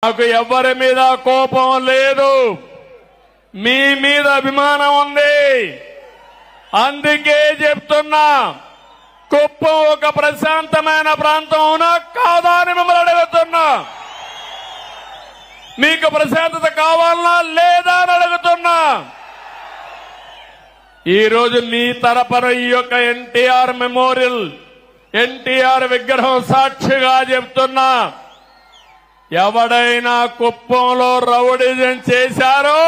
నాకు ఎవరి మీద కోపం లేదు, మీ మీద అభిమానం ఉంది. అందుకే చెప్తున్నా, కుప్పం ఒక ప్రశాంతమైన ప్రాంతం అవునా కాదా అని మిమ్మల్ని అడుగుతున్నా. మీకు ప్రశాంతత కావాలనా లేదా అని అడుగుతున్నా. ఈ రోజు మీ తరపున ఈ యొక్క ఎన్టీఆర్ మెమోరియల్, ఎన్టీఆర్ విగ్రహం సాక్షిగా చెప్తున్నా, ఎవడైనా కుప్పంలో రౌడీజం చేశారో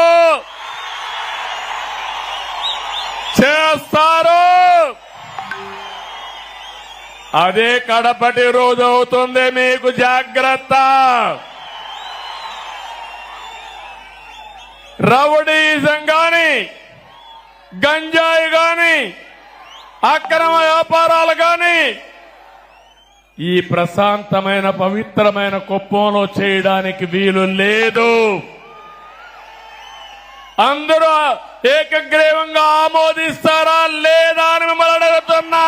చేస్తారు. అదే కడపటి రోజు అవుతుంది, మీకు జాగ్రత్త. రౌడీజం గాని, గంజాయి గాని, అక్రమ వ్యాపారాలు గాని ఈ ప్రశాంతమైన పవిత్రమైన కుప్పంలో చేయడానికి వీలు లేదు. అందరూ ఏకగ్రీవంగా ఆమోదిస్తారా లేదా అని మిమ్మల్ని అడుగుతున్నా.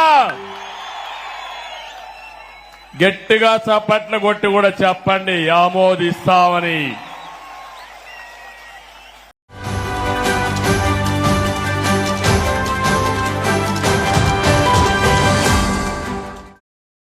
గట్టిగా చప్పట్లు కొట్టి కూడా చెప్పండి ఆమోదిస్తామని.